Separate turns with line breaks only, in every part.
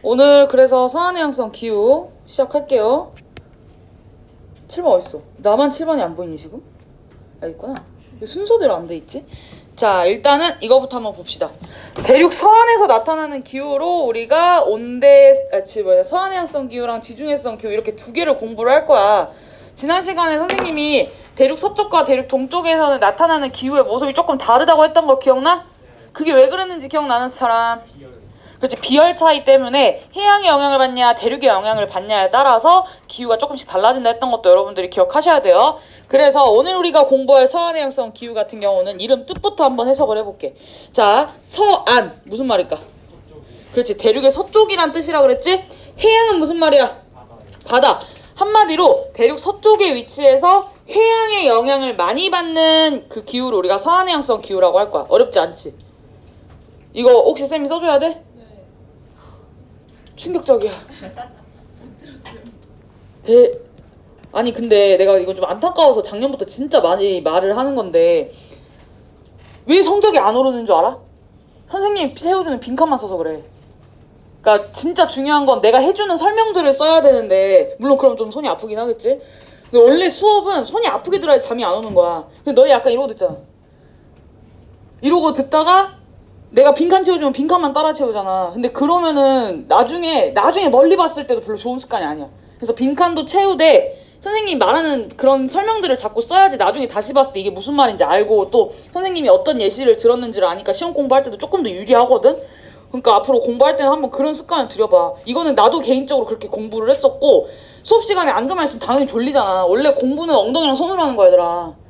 오늘 그래서 서한해양성 기후 시작할게요. 7번 어딨어? 나만 7번이 안 보이니 지금? 아 있구나. 순서대로 안 돼 있지? 자 일단은 이거부터 한번 봅시다. 대륙 서안에서 나타나는 기후로 우리가 서한해양성 기후랑 지중해성 기후 이렇게 두 개를 공부를 할 거야. 지난 시간에 선생님이 대륙 서쪽과 대륙 동쪽에서는 나타나는 기후의 모습이 조금 다르다고 했던 거 기억나? 그게 왜 그랬는지 기억나는 사람? 그렇지. 비열 차이 때문에 해양의 영향을 받냐 대륙의 영향을 받냐에 따라서 기후가 조금씩 달라진다 했던 것도 여러분들이 기억하셔야 돼요. 그래서 오늘 우리가 공부할 서한해양성 기후 같은 경우는 이름 뜻부터 한번 해석을 해볼게. 자, 서안 무슨 말일까? 그렇지. 대륙의 서쪽이란 뜻이라 그랬지? 해양은 무슨 말이야? 바다. 한마디로 대륙 서쪽에 위치해서 해양의 영향을 많이 받는 그 기후를 우리가 서한해양성 기후라고 할 거야. 어렵지 않지? 이거 혹시 쌤이 써줘야 돼? 충격적이야. 아니 근데 내가 이거 좀 안타까워서 작년부터 진짜 많이 말을 하는 건데 왜 성적이 안 오르는 줄 알아? 선생님이 세워주는 빈칸만 써서 그래. 그러니까 진짜 중요한 건 내가 해주는 설명들을 써야 되는데 물론 그럼 좀 손이 아프긴 하겠지? 근데 원래 수업은 손이 아프게 들어야 잠이 안 오는 거야. 근데 너희 약간 이러고 듣잖아. 이러고 듣다가 내가 빈칸 채워주면 빈칸만 따라 채우잖아. 근데 그러면은 나중에 멀리 봤을 때도 별로 좋은 습관이 아니야. 그래서 빈칸도 채우되 선생님이 말하는 그런 설명들을 자꾸 써야지 나중에 다시 봤을 때 이게 무슨 말인지 알고 또 선생님이 어떤 예시를 들었는지를 아니까 시험 공부할 때도 조금 더 유리하거든? 그러니까 앞으로 공부할 때는 한번 그런 습관을 들여봐. 이거는 나도 개인적으로 그렇게 공부를 했었고 수업 시간에 앉아만 있으면 당연히 졸리잖아. 원래 공부는 엉덩이랑 손으로 하는 거야 얘들아.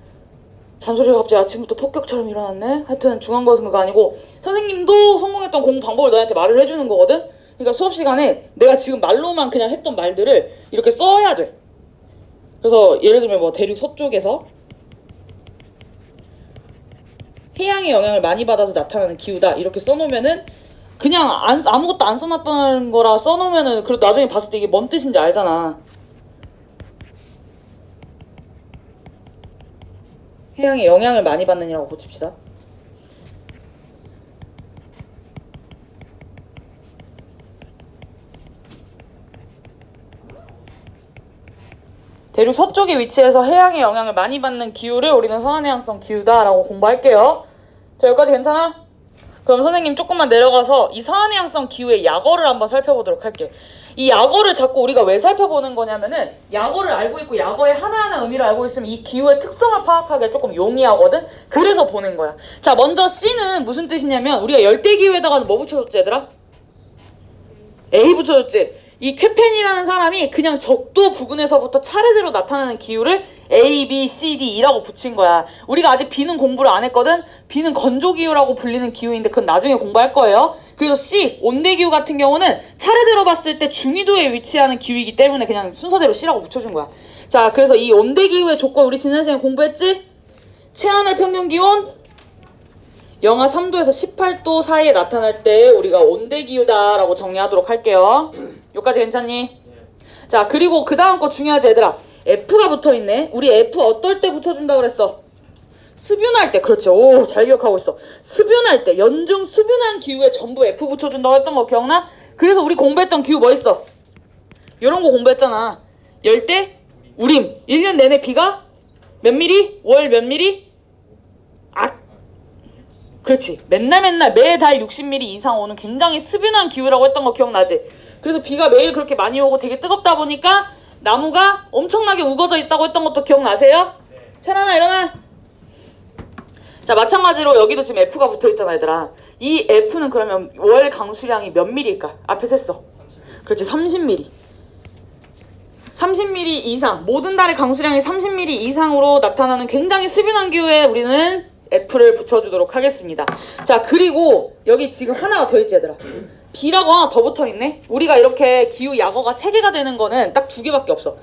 잔소리가 갑자기 아침부터 폭격처럼 일어났네? 하여튼 중요한 것은 그거 아니고 선생님도 성공했던 공부 방법을 너한테 말을 해주는 거거든? 그러니까 수업 시간에 내가 지금 말로만 그냥 했던 말들을 이렇게 써야 돼. 그래서 예를 들면 뭐 대륙 서쪽에서 해양의 영향을 많이 받아서 나타나는 기후다 이렇게 써놓으면은 그냥 아무것도 안 써놨던 거라 써놓으면은 그래도 나중에 봤을 때 이게 뭔 뜻인지 알잖아. 해양의 영향을 많이 받느냐고 고칩시다. 대륙 서쪽에 위치해서 해양의 영향을 많이 받는 기후를 우리는 서한해양성 기후다라고 공부할게요. 자, 여기까지 괜찮아? 그럼 선생님 조금만 내려가서 이 서한해양성 기후의 약어를 한번 살펴보도록 할게. 이 약어를 자꾸 우리가 왜 살펴보는 거냐면은 약어를 알고 있고 약어의 하나하나 의미를 알고 있으면 이 기후의 특성을 파악하기가 조금 용이하거든? 그래서 보는 거야. 자, 먼저 C는 무슨 뜻이냐면 우리가 열대기후에다가 뭐 붙여줬지 얘들아? A 붙여줬지? 이 쾌펜이라는 사람이 그냥 적도 부근에서부터 차례대로 나타나는 기후를 A, B, C, D, E라고 붙인 거야. 우리가 아직 B는 공부를 안 했거든? B는 건조기후라고 불리는 기후인데 그건 나중에 공부할 거예요. 그리고 C, 온대기후 같은 경우는 차례대로 봤을 때 중위도에 위치하는 기후이기 때문에 그냥 순서대로 C라고 붙여준 거야. 자, 그래서 이 온대기후의 조건 우리 지난 시간에 공부했지? 최하늘 평균기온 영하 3도에서 18도 사이에 나타날 때 우리가 온대기후다라고 정리하도록 할게요. 여기까지 괜찮니? 자, 그리고 그 다음 거 중요하지 얘들아. F가 붙어있네. 우리 F 어떨 때 붙여준다 그랬어? 습윤할 때. 그렇지. 오, 잘 기억하고 있어. 습윤할 때. 연중 습윤한 기후에 전부 F 붙여준다고 했던 거 기억나? 그래서 우리 공부했던 기후 뭐 있어? 이런 거 공부했잖아. 열대, 우림. 1년 내내 비가 몇 미리? 월 몇 미리? 그렇지. 맨날 매달 60mm 이상 오는 굉장히 습윤한 기후라고 했던 거 기억나지? 그래서 비가 매일 그렇게 많이 오고 되게 뜨겁다 보니까 나무가 엄청나게 우거져 있다고 했던 것도 기억나세요? 네. 채란아 일어나. 자, 마찬가지로 여기도 지금 F가 붙어있잖아 얘들아. 이 F는 그러면 월 강수량이 몇 미리일까? 앞에 셌어. 그렇지. 30mm. 30mm 이상. 모든 달의 강수량이 30mm 이상으로 나타나는 굉장히 습윤한 기후에 우리는 F를 붙여주도록 하겠습니다. 자, 그리고 여기 지금 하나가 더 있지 얘들아. B라고 하나 더 붙어있네. 우리가 이렇게 기후 약어가 3개가 되는 거는 딱 2개밖에 없어.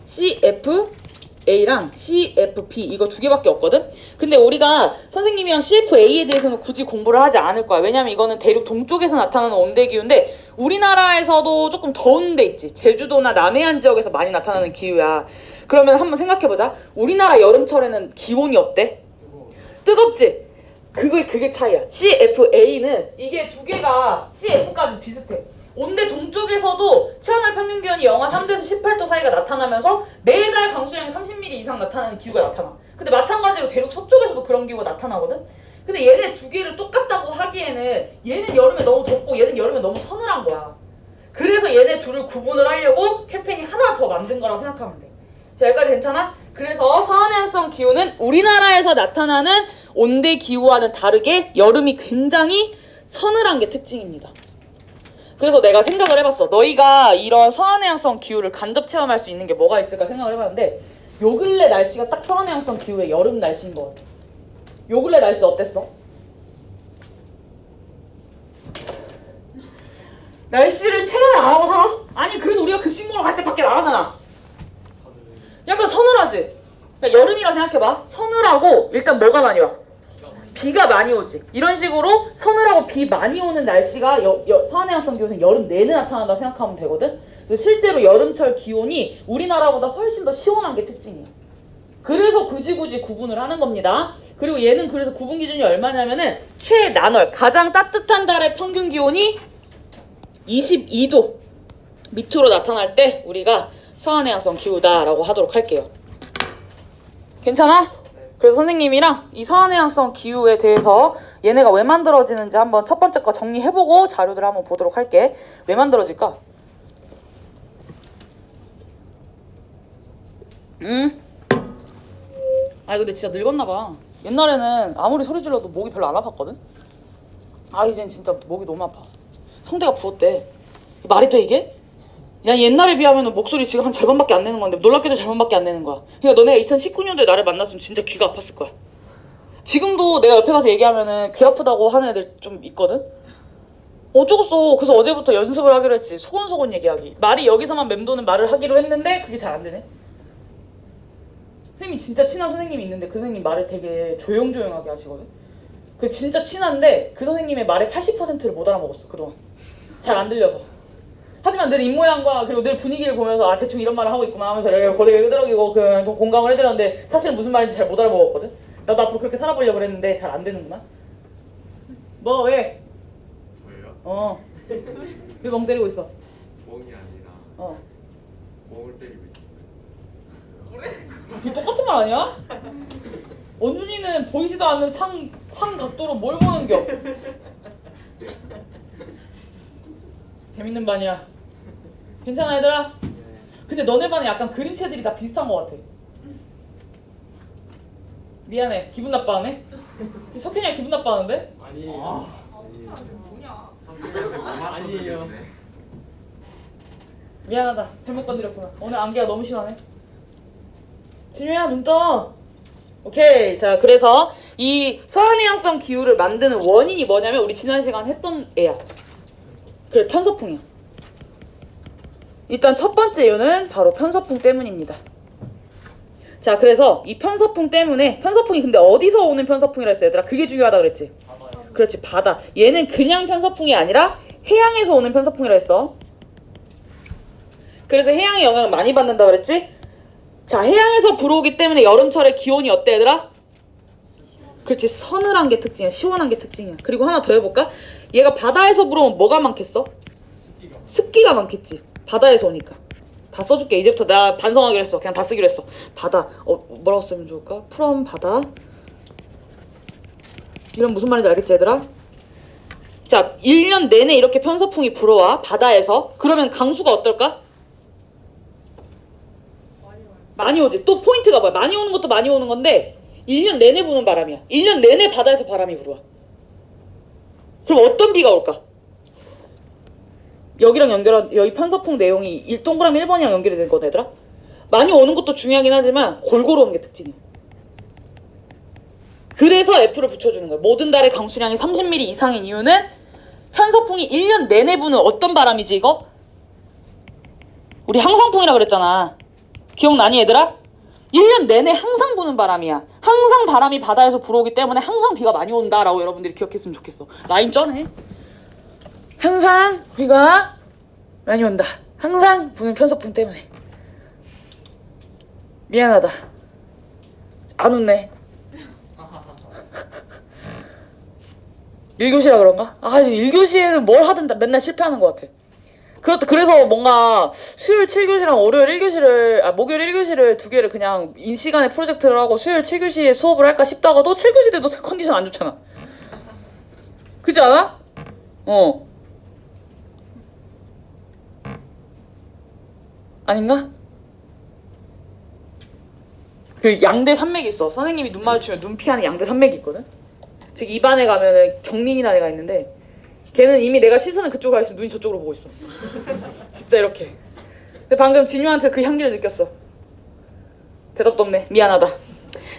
CFA랑 CFB 이거 2개밖에 없거든. 근데 우리가 선생님이랑 CFA에 대해서는 굳이 공부를 하지 않을 거야. 왜냐면 이거는 대륙 동쪽에서 나타나는 온대기후인데 우리나라에서도 조금 더운 데 있지. 제주도나 남해안 지역에서 많이 나타나는 기후야. 그러면 한번 생각해보자. 우리나라 여름철에는 기온이 어때? 뜨겁지? 그게 차이야. CFA는 이게 2개가 CF까지 비슷해. 온대 동쪽에 기온이 영하 3도에서 18도 사이가 나타나면서 매달 강수량이 30mm 이상 나타나는 기후가 나타나. 근데 마찬가지로 대륙 서쪽에서도 그런 기후가 나타나거든. 근데 얘네 두 개를 똑같다고 하기에는 얘는 여름에 너무 덥고 얘는 여름에 너무 서늘한 거야. 그래서 얘네 둘을 구분을 하려고 캡펜이 하나 더 만든 거라고 생각하면 돼. 자, 여기까지 괜찮아? 그래서 서한해양성 기후는 우리나라에서 나타나는 온대 기후와는 다르게 여름이 굉장히 서늘한 게 특징입니다. 그래서 내가 생각을 해봤어. 너희가 이런 서한해양성 기후를 간접 체험할 수 있는 게 뭐가 있을까 생각을 해봤는데 요 근래 날씨가 딱 서한해양성 기후의 여름 날씨인 것 같아. 요 근래 날씨 어땠어? 날씨를 체감을 안 하고 살아? 아니 그래도 우리가 급식 먹으러 갈 때 밖에 나가잖아. 약간 서늘하지? 그러니까 여름이라 생각해봐. 서늘하고 일단 뭐가 많이 와? 비가 많이 오지. 이런 식으로 서늘하고 비 많이 오는 날씨가 서한해양성 기후는 여름 내내 나타난다고 생각하면 되거든. 그래서 실제로 여름철 기온이 우리나라보다 훨씬 더 시원한 게 특징이야. 그래서 굳이 구분을 하는 겁니다. 그리고 얘는 그래서 구분 기준이 얼마냐면은 최난월 가장 따뜻한 달의 평균 기온이 22도 밑으로 나타날 때 우리가 서한해양성 기후다라고 하도록 할게요. 괜찮아? 그래서 선생님이랑 이 서한해양성 기후에 대해서 얘네가 왜 만들어지는지 한번 첫 번째 거 정리해보고 자료들을 한번 보도록 할게. 왜 만들어질까? 아니 근데 진짜 늙었나봐. 옛날에는 아무리 소리 질러도 목이 별로 안 아팠거든? 아 이젠 진짜 목이 너무 아파. 성대가 부었대. 말이 돼 이게? 야 옛날에 비하면 목소리 지금 한 절반밖에 안 내는 건데 놀랍게도 절반밖에 안 내는 거야. 그러니까 너네가 2019년도에 나를 만났으면 진짜 귀가 아팠을 거야. 지금도 내가 옆에 가서 얘기하면은 귀 아프다고 하는 애들 좀 있거든? 어쩌겠어. 그래서 어제부터 연습을 하기로 했지. 소곤소곤 얘기하기. 말이 여기서만 맴도는 말을 하기로 했는데 그게 잘 안 되네. 선생님이 진짜 친한 선생님이 있는데 그 선생님 말을 되게 조용조용하게 하시거든? 그 진짜 친한데 그 선생님의 말의 80%를 못 알아먹었어 그동안. 잘 안 들려서. 하지만 늘 입모양과 그리고 늘 분위기를 보면서 아 대충 이런 말을 하고 있구나 하면서 이렇게 고되게 끄덕이고 그 공감을 해드렸는데 사실 무슨 말인지 잘 못 알아먹었거든? 나도 앞으로 그렇게 살아보려고 그랬는데 잘 안 되는구만. 뭐 왜?
왜요?
왜 멍 때리고 있어?
멍이 아니라 멍을 때리고 있어요.
이게 똑같은 말 아니야? 원준이는 보이지도 않는 창 각도로 뭘 보는겨? 재밌는 반이야. 괜찮아 얘들아? 근데 너네 반에 약간 그림체들이 다 비슷한 것 같아. 미안해. 기분 나빠하네? 석현이가 기분 나빠하는데?
아니에요. 아니에요.
미안하다. 잘못 건드렸구나. 오늘 안개가 너무 심하네. 진우야 눈 떠. 오케이. 자 그래서 이 서한해양성 기후를 만드는 원인이 뭐냐면 우리 지난 시간 했던 애야. 그래 편서풍이야. 일단 첫 번째 이유는 바로 편서풍 때문입니다. 자 그래서 이 편서풍 때문에 편서풍이 근데 어디서 오는 편서풍이라 했어 얘들아? 그게 중요하다 그랬지? 그렇지 바다. 얘는 그냥 편서풍이 아니라 해양에서 오는 편서풍이라 했어. 그래서 해양의 영향을 많이 받는다 그랬지? 자 해양에서 불어오기 때문에 여름철에 기온이 어때 얘들아? 그렇지 서늘한 게 특징이야. 시원한 게 특징이야. 그리고 하나 더 해볼까? 얘가 바다에서 불어오면 뭐가 많겠어? 습기가 많겠지. 바다에서 오니까. 다 써줄게. 이제부터 내가 반성하기로 했어. 그냥 다 쓰기로 했어. 바다. 뭐라고 쓰면 좋을까? from 바다. 이런 무슨 말인지 알겠지 얘들아? 자 1년 내내 이렇게 편서풍이 불어와 바다에서. 그러면 강수가 어떨까? 많이 오지. 또 포인트가 뭐야? 많이 오는 것도 많이 오는 건데 1년 내내 부는 바람이야. 1년 내내 바다에서 바람이 불어와. 그럼 어떤 비가 올까? 여기랑 연결한 여기 편서풍 내용이 동그라미 1번이랑 연결이 된 거네 얘들아. 많이 오는 것도 중요하긴 하지만 골고루 오는 게 특징이야. 그래서 F를 붙여주는 거야. 모든 달의 강수량이 30mm 이상인 이유는 편서풍이 1년 내내 부는 어떤 바람이지 이거? 우리 항상풍이라 그랬잖아. 기억나니 얘들아? 1년 내내 항상 부는 바람이야. 항상 바람이 바다에서 불어오기 때문에 항상 비가 많이 온다라고 여러분들이 기억했으면 좋겠어. 라인 쩌네. 항상 비가 많이 온다. 항상 부는 편서풍 때문에. 미안하다. 안 웃네. 1교시라 그런가? 1교시에는 뭘 하든 다 맨날 실패하는 것 같아. 그렇다. 그래서 뭔가 수요일 7교시랑 월요일 1교시를 목요일 1교시를 두 개를 그냥 인 시간에 프로젝트를 하고 수요일 7교시에 수업을 할까 싶다가도 7교시 때도 컨디션 안 좋잖아. 그렇지 않아? 아닌가? 그 양대 산맥이 있어. 선생님이 눈 마주치면 눈 피하는 양대 산맥이 있거든. 즉 입안에 가면은 경린이라는 애가 있는데 걔는 이미 내가 시선을 그쪽으로 가 있으면 눈이 저쪽으로 보고 있어. 진짜 이렇게. 근데 방금 진유한테 그 향기를 느꼈어. 대답도 없네. 미안하다.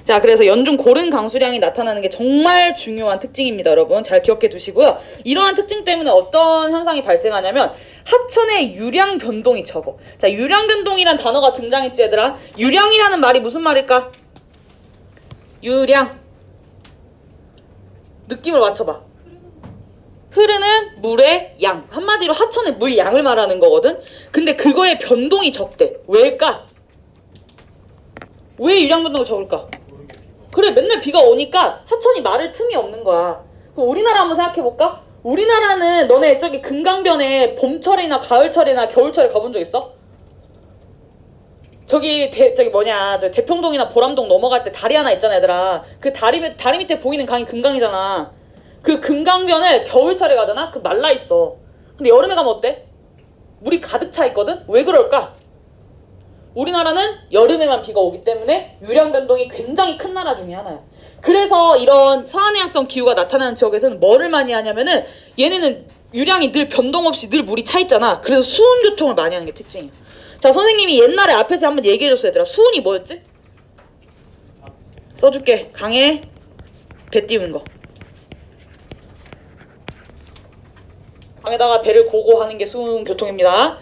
자, 그래서 연중 고른 강수량이 나타나는 게 정말 중요한 특징입니다, 여러분. 잘 기억해 두시고요. 이러한 특징 때문에 어떤 현상이 발생하냐면 하천의 유량 변동이 적어. 자, 유량 변동이란 단어가 등장했지, 얘들아. 유량이라는 말이 무슨 말일까? 유량. 느낌을 맞춰봐. 흐르는 물의 양. 한마디로 하천의 물 양을 말하는 거거든. 근데 그거의 변동이 적대. 왜일까? 왜 유량 변동이 적을까? 그래, 맨날 비가 오니까 하천이 마를 틈이 없는 거야. 그럼 우리나라 한번 생각해볼까? 우리나라는 너네 저기 금강변에 봄철이나 가을철이나 겨울철에 가본 적 있어? 저기 대평동이나 보람동 넘어갈 때 다리 하나 있잖아, 얘들아. 그 다리 밑에 보이는 강이 금강이잖아. 그 금강변을 겨울철에 가잖아? 그 말라 있어. 근데 여름에 가면 어때? 물이 가득 차 있거든? 왜 그럴까? 우리나라는 여름에만 비가 오기 때문에 유량 변동이 굉장히 큰 나라 중에 하나야. 그래서 이런 서한해양성 기후가 나타나는 지역에서는 뭐를 많이 하냐면은 얘네는 유량이 늘 변동 없이 늘 물이 차 있잖아. 그래서 수운 교통을 많이 하는 게 특징이야. 자, 선생님이 옛날에 앞에서 한번 얘기해줬어, 얘들아. 수운이 뭐였지? 써줄게. 강에 배 띄우는 거. 강에다가 배를 고고 하는 게 수운 교통입니다.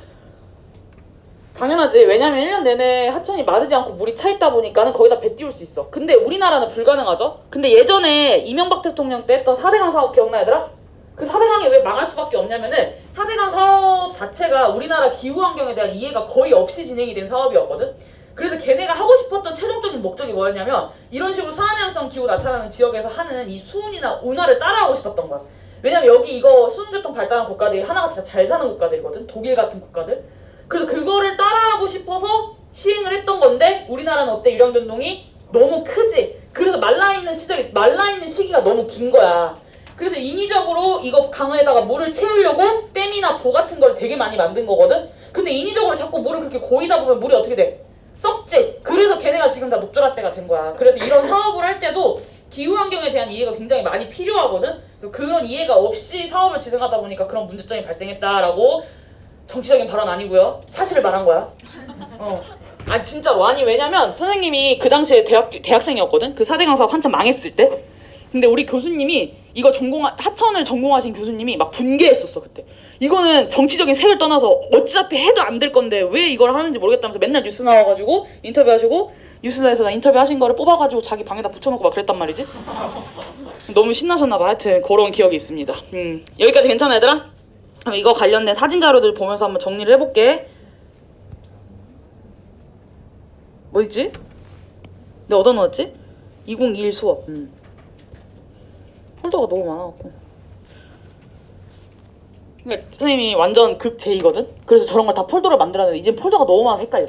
당연하지. 왜냐면 1년 내내 하천이 마르지 않고 물이 차 있다 보니까는 거기다 배 띄울 수 있어. 근데 우리나라는 불가능하죠. 근데 예전에 이명박 대통령 때 했던 4대강 사업 기억나, 얘들아? 그 4대강이 왜 망할 수밖에 없냐면은 4대강 사업 자체가 우리나라 기후 환경에 대한 이해가 거의 없이 진행이 된 사업이었거든. 그래서 걔네가 하고 싶었던 최종적인 목적이 뭐였냐면 이런 식으로 서한해양성 기후 나타나는 지역에서 하는 이 수운이나 운하를 따라하고 싶었던 거야. 왜냐면 여기 이거 수운교통 발달한 국가들이 하나가 진짜 잘 사는 국가들이거든. 독일 같은 국가들. 그래서 그거를 따라하고 싶어서 시행을 했던 건데 우리나라는 어때? 유량 변동이 너무 크지. 그래서 말라있는 시기가 너무 긴 거야. 그래서 인위적으로 이거 강에다가 물을 채우려고 댐이나 보 같은 걸 되게 많이 만든 거거든. 근데 인위적으로 자꾸 물을 그렇게 고이다 보면 물이 어떻게 돼? 썩지. 그래서 걔네가 지금 다 녹조라떼가 된 거야. 그래서 이런 사업을 할 때도 기후 환경에 대한 이해가 굉장히 많이 필요하거든. 그래서 그런 이해가 없이 사업을 진행하다 보니까 그런 문제점이 발생했다라고. 정치적인 발언 아니고요. 사실을 말한 거야. 아, 진짜로. 아니, 왜냐면 선생님이 그 당시에 대학생이었거든. 그 4대강 사업 한참 망했을 때. 근데 우리 교수님이 이거 하천을 전공하신 교수님이 막 분개했었어, 그때. 이거는 정치적인 색을 떠나서 어차피 해도 안 될 건데 왜 이걸 하는지 모르겠다면서 맨날 뉴스 나와가지고 인터뷰하시고 뉴스에서 나 인터뷰하신 거를 뽑아가지고 자기 방에다 붙여놓고 막 그랬단 말이지. 너무 신나셨나 봐. 하여튼 그런 기억이 있습니다. 여기까지 괜찮아, 얘들아? 그럼 이거 관련된 사진 자료들 보면서 한번 정리를 해볼게. 뭐 있지? 내가 어디다 넣었지? 2021 수업. 폴더가 너무 많아갖고. 그러니까 선생님이 완전 극 J거든? 그래서 저런 걸 다 폴더로 만들었는데 이젠 폴더가 너무 많아서 헷갈려.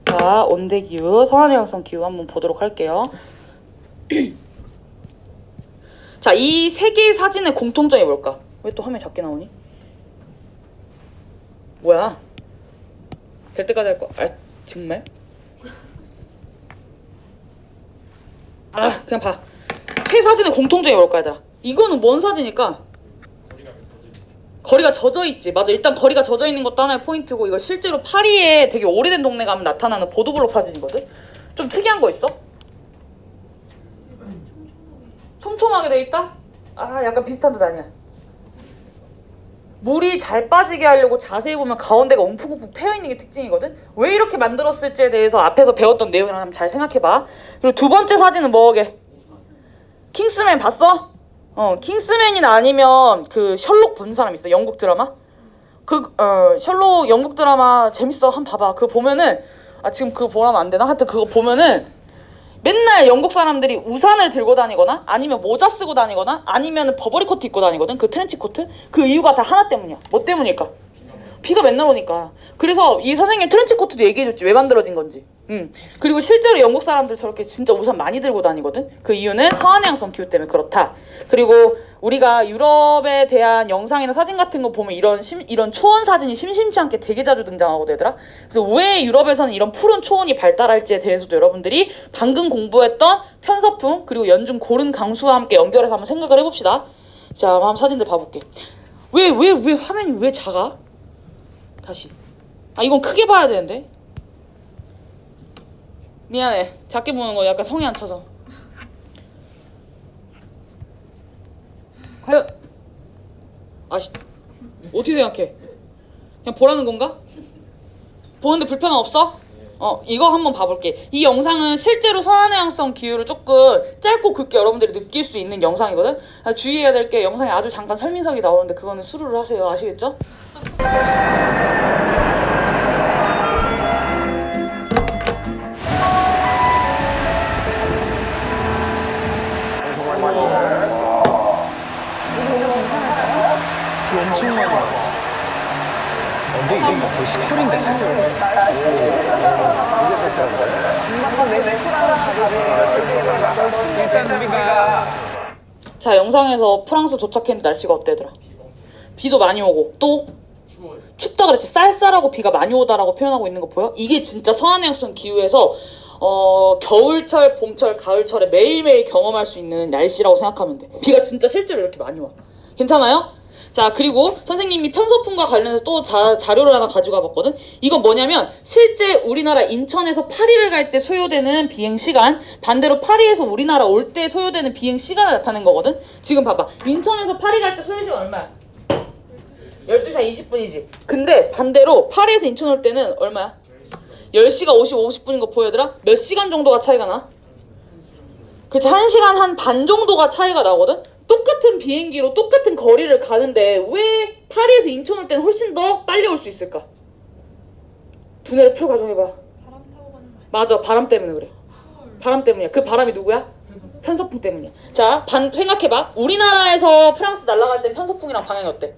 자, 온대기후, 서한해양성 기후 한번 보도록 할게요. 자, 이 세 개의 사진의 공통점이 뭘까? 왜 또 화면이 작게 나오니? 뭐야? 될 때까지 할 거. 아, 정말? 아, 그냥 봐. 세 사진의 공통점이 뭘까, 얘들아? 이거는 뭔 사진일까? 거리가 젖어 있지. 맞아. 일단 거리가 젖어 있는 것도 하나의 포인트고, 이거 실제로 파리에 되게 오래된 동네 가면 나타나는 보도블록 사진이거든? 좀 특이한 거 있어? 촘촘하게 돼 있다? 아, 약간 비슷한 듯 아니야. 물이 잘 빠지게 하려고 자세히 보면 가운데가 움푹움푹 패여있는 게 특징이거든? 왜 이렇게 만들었을지에 대해서 앞에서 배웠던 내용이랑 한번 잘 생각해봐. 그리고 두 번째 사진은 뭐게? 킹스맨 봤어? 킹스맨이나 아니면 그 셜록 본 사람 있어? 영국 드라마? 셜록 영국 드라마 재밌어. 한번 봐봐. 그거 보면은, 아, 지금 그거 보면 안 되나? 하여튼 그거 보면은 맨날 영국 사람들이 우산을 들고 다니거나 아니면 모자 쓰고 다니거나 아니면 버버리 코트 입고 다니거든. 그 트렌치 코트. 그 이유가 다 하나 때문이야. 뭐 때문일까? 비가 맨날 오니까. 그래서 이 선생님 트렌치 코트도 얘기해줬지. 왜 만들어진 건지. 그리고 실제로 영국 사람들 저렇게 진짜 우산 많이 들고 다니거든. 그 이유는 서한해양성 기후 때문에 그렇다. 그리고 우리가 유럽에 대한 영상이나 사진 같은 거 보면 이런 초원 사진이 심심치 않게 되게 자주 등장하거든, 얘들아. 그래서 왜 유럽에서는 이런 푸른 초원이 발달할지에 대해서도 여러분들이 방금 공부했던 편서풍 그리고 연중 고른 강수와 함께 연결해서 한번 생각을 해봅시다. 자, 한번 사진들 봐볼게. 왜 화면이 왜 작아? 다시. 아, 이건 크게 봐야 되는데. 미안해. 작게 보는 거 약간 성이 안 차서. 과연 어떻게 생각해? 그냥 보라는 건가? 보는데 불편함 없어? 이거 한번 봐볼게. 이 영상은 실제로 서한해양성 기후를 조금 짧고 굵게 여러분들이 느낄 수 있는 영상이거든? 주의해야 될 게 영상에 아주 잠깐 설명석이 나오는데 그거는 수루를 하세요. 아시겠죠?
엄청 많이 와. 근데 이게 거의 스쿨인데 스쿨. 일단 우리가
자, 영상에서 프랑스 도착했는데 날씨가 어때더라? 비도 많이 오고 또 춥다 그랬지. 쌀쌀하고 비가 많이 오다라고 표현하고 있는 거 보여? 이게 진짜 서한해양성 기후에서 겨울철, 봄철, 가을철에 매일매일 경험할 수 있는 날씨라고 생각하면 돼. 비가 진짜 실제로 이렇게 많이 와. 괜찮아요? 자, 그리고 선생님이 편서풍과 관련해서 또 자료를 하나 가지고 와봤거든. 이건 뭐냐면 실제 우리나라 인천에서 파리를 갈 때 소요되는 비행시간, 반대로 파리에서 우리나라 올 때 소요되는 비행시간을 나타낸 거거든. 지금 봐봐. 인천에서 파리 갈 때 소요시간 얼마야? 12시간 20분이지. 근데 반대로 파리에서 인천 올 때는 얼마야? 10시간 50분인 거 보여, 얘들아? 몇 시간 정도가 차이가 나? 그치, 1시간 한 반 정도가 차이가 나거든? 똑같은 비행기로 똑같은 거리를 가는데 왜 파리에서 인천 올 때는 훨씬 더 빨리 올 수 있을까? 두뇌를 풀 가정해봐.
바람 타고 가는 거야.
맞아, 바람 때문에 그래. 바람 때문이야. 그 바람이 누구야? 편서풍 때문이야. 자, 생각해봐. 우리나라에서 프랑스 날아갈 때 편서풍이랑 방향이 어때?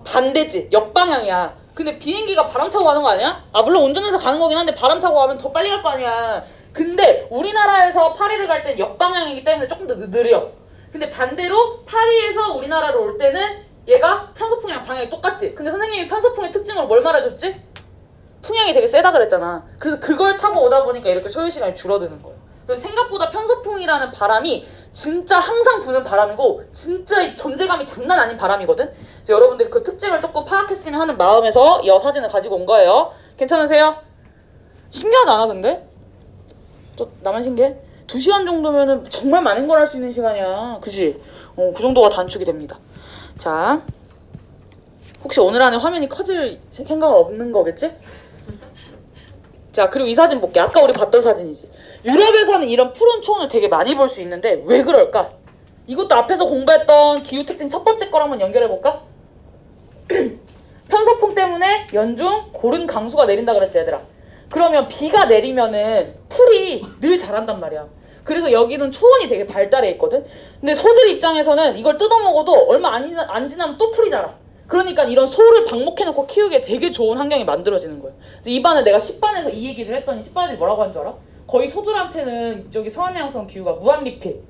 반대지. 역방향이야. 근데 비행기가 바람 타고 가는 거 아니야? 물론 운전해서 가는 거긴 한데 바람 타고 가면 더 빨리 갈 거 아니야. 근데 우리나라에서 파리를 갈 땐 역방향이기 때문에 조금 더 느려. 근데 반대로 파리에서 우리나라로 올 때는 얘가 편서풍이랑 방향이 똑같지. 근데 선생님이 편서풍의 특징으로 뭘 말해줬지? 풍향이 되게 세다 그랬잖아. 그래서 그걸 타고 오다 보니까 이렇게 소요시간이 줄어드는 거예요. 그래서 생각보다 편서풍이라는 바람이 진짜 항상 부는 바람이고 진짜 존재감이 장난 아닌 바람이거든. 그래서 여러분들이 그 특징을 조금 파악했으면 하는 마음에서 이 사진을 가지고 온 거예요. 괜찮으세요? 신기하지 않아 근데? 나만 신기해? 2시간 정도면은 정말 많은 걸 할 수 있는 시간이야. 그치? 그 정도가 단축이 됩니다. 자, 혹시 오늘 안에 화면이 커질 생각은 없는 거겠지? 자, 그리고 이 사진 볼게. 아까 우리 봤던 사진이지. 유럽에서는 이런 푸른 초원을 되게 많이 볼 수 있는데 왜 그럴까? 이것도 앞에서 공부했던 기후특징 첫 번째 거랑 한번 연결해볼까? 편서풍 때문에 연중 고른 강수가 내린다 그랬지, 얘들아. 그러면 비가 내리면은 풀이 늘 자란단 말이야. 그래서 여기는 초원이 되게 발달해 있거든. 근데 소들 입장에서는 이걸 뜯어먹어도 얼마 안 지나면 또 풀이 자라. 그러니까 이런 소를 방목해놓고 키우기에 되게 좋은 환경이 만들어지는 거예요. 이반에 내가 10반에서 이 얘기를 했더니 10반들이 뭐라고 하는 줄 알아? 거의 소들한테는 저기 서한해양성 기후가 무한리필.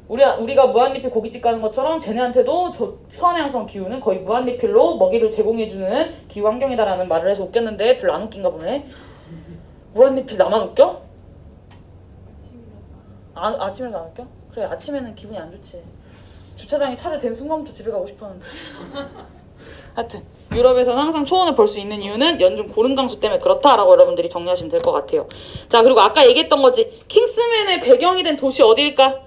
우리가 무한리필 고깃집 가는 것처럼 쟤네한테도 서한해양성 기후는 거의 무한리필로 먹이를 제공해주는 기후 환경이다라는 말을 해서 웃겼는데 별로 안 웃긴가 보네. 무한리필 나만 웃겨? 아침이라서 안 웃겨? 그래, 아침에는 기분이 안 좋지. 주차장에 차를 댄 순간부터 집에 가고 싶었는데. 하여튼 유럽에서는 항상 초원을 볼 수 있는 이유는 연중 고른 강수 때문에 그렇다라고 여러분들이 정리하시면 될 것 같아요. 자, 그리고 아까 얘기했던 거지. 킹스맨의 배경이 된 도시 어디일까?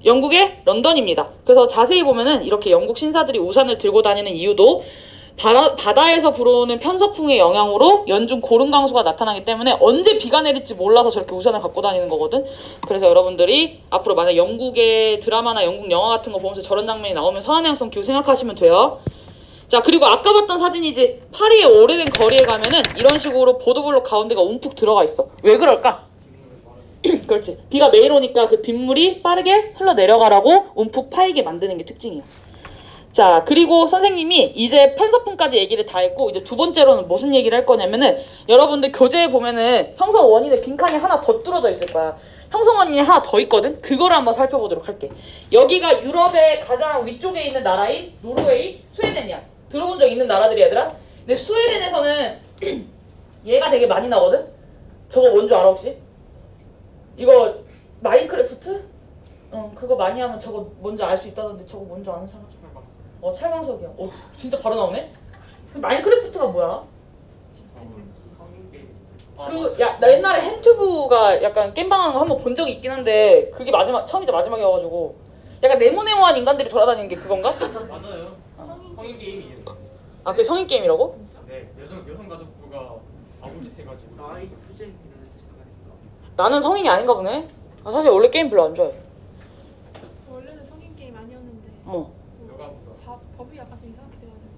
영국의 런던입니다. 그래서 자세히 보면은 이렇게 영국 신사들이 우산을 들고 다니는 이유도 바다에서 불어오는 편서풍의 영향으로 연중 고른 강수가 나타나기 때문에 언제 비가 내릴지 몰라서 저렇게 우산을 갖고 다니는 거거든. 그래서 여러분들이 앞으로 만약 영국의 드라마나 영국 영화 같은 거 보면서 저런 장면이 나오면 서한해양성 기후 생각하시면 돼요. 자, 그리고 아까 봤던 사진이지. 파리의 오래된 거리에 가면은 이런 식으로 보도블록 가운데가 움푹 들어가 있어. 왜 그럴까? 그렇지. 비가 매일 오니까 그 빗물이 빠르게 흘러내려가라고 움푹 파이게 만드는 게 특징이야. 자, 그리고 선생님이 이제 편서풍까지 얘기를 다 했고 이제 두 번째로는 무슨 얘기를 할 거냐면은 여러분들 교재에 보면은 형성 원인의 빈칸이 하나 더 뚫어져 있을 거야. 형성 원인이 하나 더 있거든. 그거를 한번 살펴보도록 할게. 여기가 유럽의 가장 위쪽에 있는 나라인 노르웨이, 스웨덴이야. 들어본 적 있는 나라들이 얘들아. 근데 스웨덴에서는 얘가 되게 많이 나거든. 저거 뭔 줄 알아 혹시? 이거 마인크래프트? 그거 많이 하면 저거 뭔지 알 수 있다던데 저거 뭔지 아는 사람? 찰방석이야. 진짜 바로 나오네? 그 마인크래프트가 뭐야? 나 옛날에 햄튜브가 약간 게임방하는 거 한번 본 적이 있긴 한데 그게 처음이자 마지막이어가지고 약간 네모네모한 인간들이 돌아다니는 게 그건가?
맞아요. 성인 게임이에요.
아, 그게 성인 게임이라고?
네, 여성가족부가 아무짓 해가지고. 나이 투쟁이라는
나는 성인이 아닌가 보네. 사실 원래 게임 별로 안 좋아해.
원래는 성인 게임 아니었는데 법이 약간 좀 이상하게 돼가지고